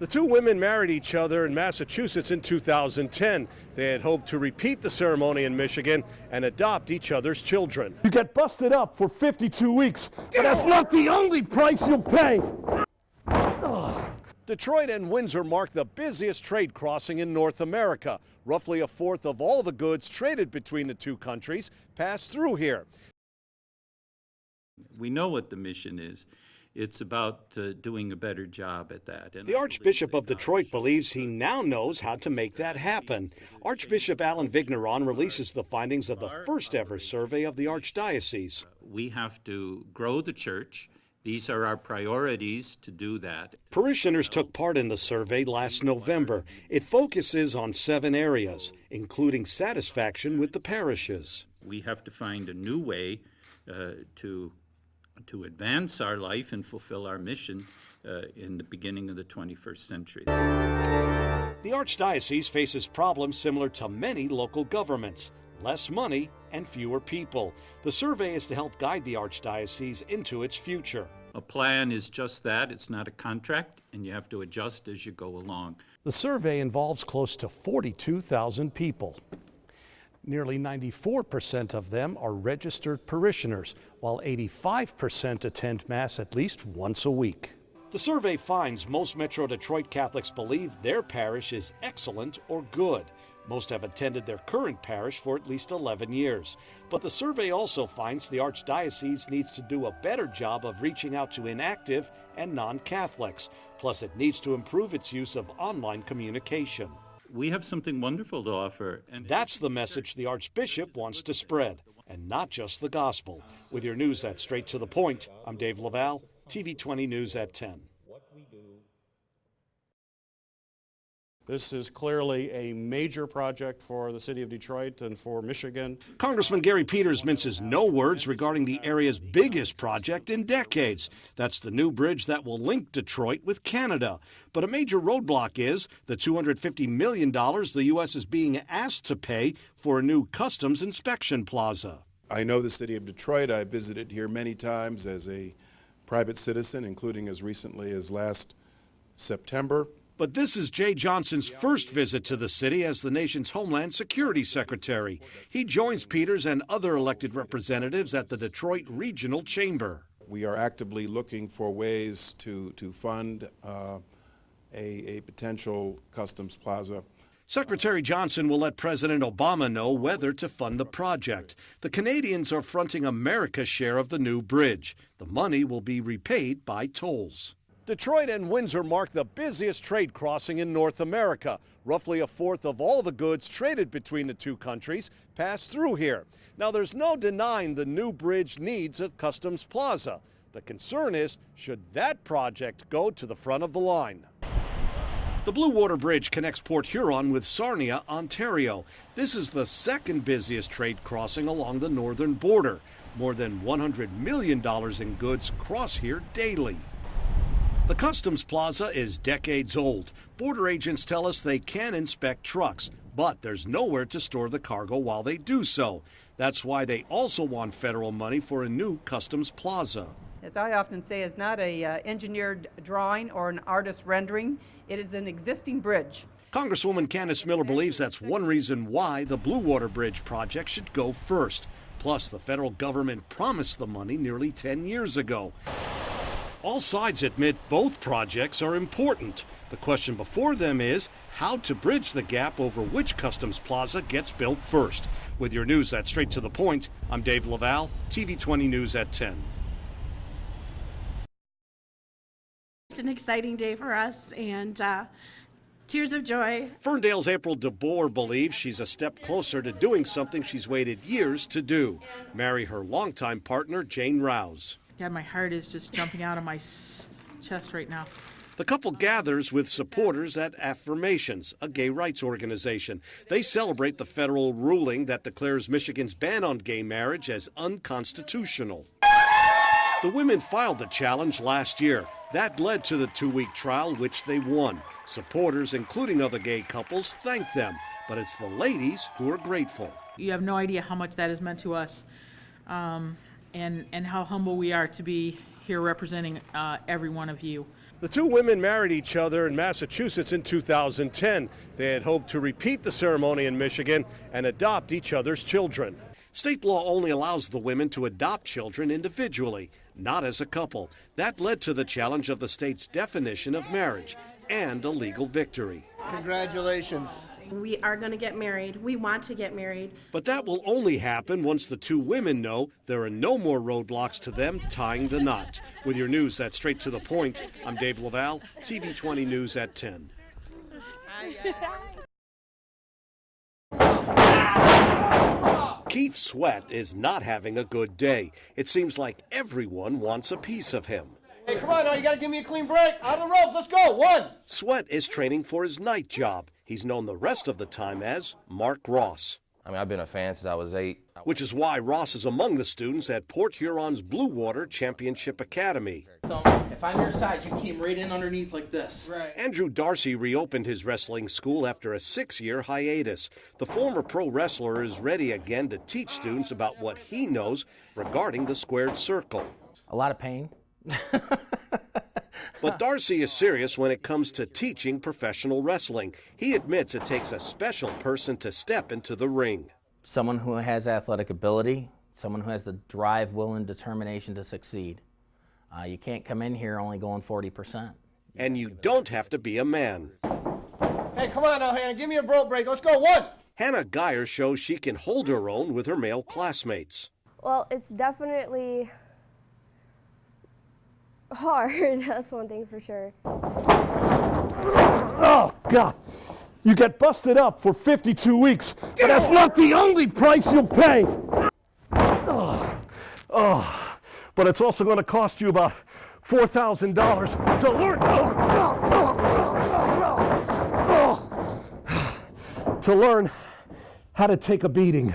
The two women married each other in Massachusetts in 2010. They had hoped to repeat the ceremony in Michigan and adopt each other's children. You get busted up for 52 weeks, but that's not the only price you'll pay. Detroit and Windsor mark the busiest trade crossing in North America. Roughly a fourth of all the goods traded between the two countries pass through here. We know what the mission is. It's about doing a better job at that. And the Archbishop of Detroit believes he now knows how to make that happen. Archbishop Alan Vigneron releases the findings of the first ever survey of the Archdiocese. We have to grow the church. These are our priorities to do that. Parishioners took part in the survey last November. It focuses on 7 areas, including satisfaction with the parishes. We have to find a new way to advance our life and fulfill our mission in the beginning of the 21st century. The Archdiocese faces problems similar to many local governments: less money and fewer people. The survey is to help guide the Archdiocese into its future. A plan is just that. It's not a contract, and you have to adjust as you go along. The survey involves close to 42,000 people. Nearly 94% of them are registered parishioners, while 85% attend Mass at least once a week. The survey finds most Metro Detroit Catholics believe their parish is excellent or good. Most have attended their current parish for at least 11 years. But the survey also finds the Archdiocese needs to do a better job of reaching out to inactive and non-Catholics. Plus, it needs to improve its use of online communication. We have something wonderful to offer. And that's the message the Archbishop wants to spread, and not just the gospel. With your news that's straight to the point, I'm Dave Leval, TV 20 News at 10. This is clearly a major project for the city of Detroit and for Michigan. Congressman Gary Peters minces no words regarding the area's biggest project in decades. That's the new bridge that will link Detroit with Canada. But a major roadblock is the $250 million the U.S. is being asked to pay for a new customs inspection plaza. I know the city of Detroit. I've visited here many times as a private citizen, including as recently as last September. But this is Jay Johnson's first visit to the city as the nation's Homeland Security Secretary. He joins Peters and other elected representatives at the Detroit Regional Chamber. We are actively looking for ways to fund a potential customs plaza. Secretary Johnson will let President Obama know whether to fund the project. The Canadians are fronting America's share of the new bridge. The money will be repaid by tolls. Detroit and Windsor mark the busiest trade crossing in North America. Roughly a fourth of all the goods traded between the two countries pass through here. Now, there's no denying the new bridge needs a customs plaza. The concern is, should that project go to the front of the line? The Blue Water Bridge connects Port Huron with Sarnia, Ontario. This is the second busiest trade crossing along the northern border. More than $100 million in goods cross here daily. The Customs Plaza is decades old. Border agents tell us they can inspect trucks, but there's nowhere to store the cargo while they do so. That's why they also want federal money for a new Customs Plaza. As I often say, it's not an engineered drawing or an artist rendering. It is an existing bridge. Congresswoman Candace Miller believes that's one reason why the Blue Water Bridge project should go first. Plus, the federal government promised the money nearly 10 years ago. All sides admit both projects are important. The question before them is how to bridge the gap over which customs plaza gets built first. With your news that's straight to the point, I'm Dave Leval, TV 20 News at 10. It's an exciting day for us, and tears of joy. Ferndale's April DeBoer believes she's a step closer to doing something she's waited years to do, marry her longtime partner, Jane Rouse. God, my heart is just jumping out of my chest right now. The couple gathers with supporters at Affirmations, a gay rights organization. They celebrate the federal ruling that declares Michigan's ban on gay marriage as unconstitutional. The women filed the challenge last year. That led to the 2-week trial, which they won. Supporters, including other gay couples, thanked them, but it's the ladies who are grateful. You have no idea how much that has meant to us. And how humble we are to be here representing every one of you. The two women married each other in Massachusetts in 2010. They had hoped to repeat the ceremony in Michigan and adopt each other's children. State law only allows the women to adopt children individually, not as a couple. That led to the challenge of the state's definition of marriage and a legal victory. Congratulations. We are going to get married. We want to get married. But that will only happen once the two women know there are no more roadblocks to them tying the knot. With your news that's straight to the point, I'm Dave Leval, TV 20 News at 10. Keith Sweat is not having a good day. It seems like everyone wants a piece of him. Hey, come on now, you got to give me a clean break. Out of the ropes, let's go. One. Sweat is training for his night job. He's known the rest of the time as Mark Ross. I mean, I've been a fan since I was 8. Which is why Ross is among the students at Port Huron's Blue Water Championship Academy. If I'm your size, you came right in underneath like this. Right. Andrew Darcy reopened his wrestling school after a 6-year hiatus. The former pro wrestler is ready again to teach students about what he knows regarding the squared circle. A lot of pain. But Darcy is serious when it comes to teaching professional wrestling. He admits it takes a special person to step into the ring. Someone who has athletic ability, someone who has the drive, will, and determination to succeed. You can't come in here only going 40%. And you don't have to be a man. Hey, come on now, Hannah. Give me a bro break. Let's go. One. Hannah Geyer shows she can hold her own with her male classmates. Well, it's definitely hard. That's one thing for sure. Oh, God. You get busted up for 52 weeks, but that's not the only price you'll pay. But it's also going to cost you about $4,000 to learn how to take a beating.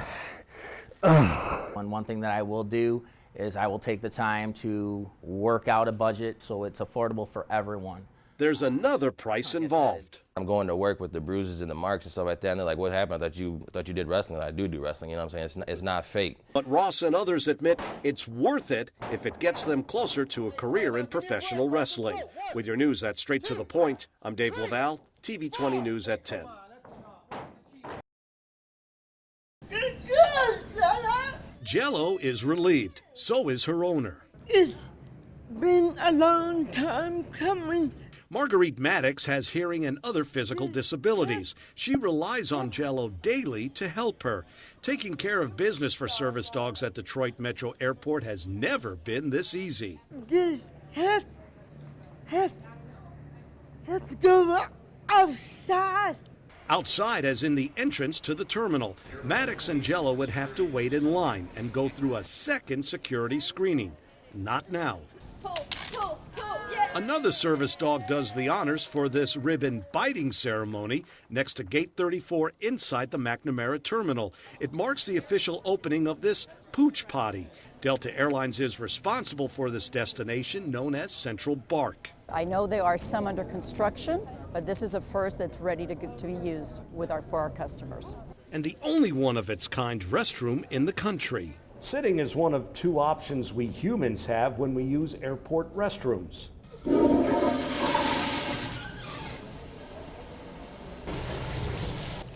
And one thing that I will do is I will take the time to work out a budget so it's affordable for everyone. There's another price involved. I'm going to work with the bruises and the marks and stuff like that, and they're like, what happened? I thought you did wrestling. I do wrestling, you know what I'm saying? It's not fake. But Ross and others admit it's worth it if it gets them closer to a career in professional wrestling. With your news that's straight to the point, I'm Dave Leval, TV 20 News at 10. Jello is relieved. So is her owner. It's been a long time coming. Marguerite Maddox has hearing and other physical disabilities. She relies on Jello daily to help her. Taking care of business for service dogs at Detroit Metro Airport has never been this easy. Just have to go outside. Outside, as in the entrance to the terminal, Maddox and Jello would have to wait in line and go through a second security screening. Not now. Another service dog does the honors for this ribbon biting ceremony next to Gate 34 inside the McNamara terminal. It marks the official opening of this pooch potty. Delta Airlines is responsible for this destination known as Central Bark. I know there are some under construction, but this is a first that's ready to be used for our customers. And the only one of its kind restroom in the country. Sitting is one of two options we humans have when we use airport restrooms.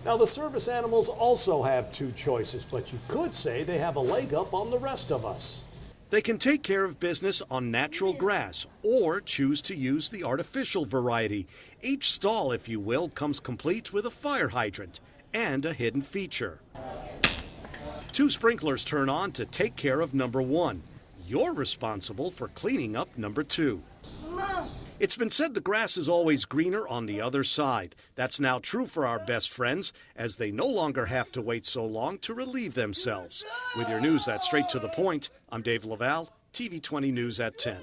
Now, the service animals also have two choices, but you could say they have a leg up on the rest of us. They can take care of business on natural grass or choose to use the artificial variety. Each stall, if you will, comes complete with a fire hydrant and a hidden feature. 2 sprinklers turn on to take care of number 1. You're responsible for cleaning up number 2. It's been said the grass is always greener on the other side. That's now true for our best friends, as they no longer have to wait so long to relieve themselves. With your news that's straight to the point, I'm Dave Leval, TV 20 News at 10.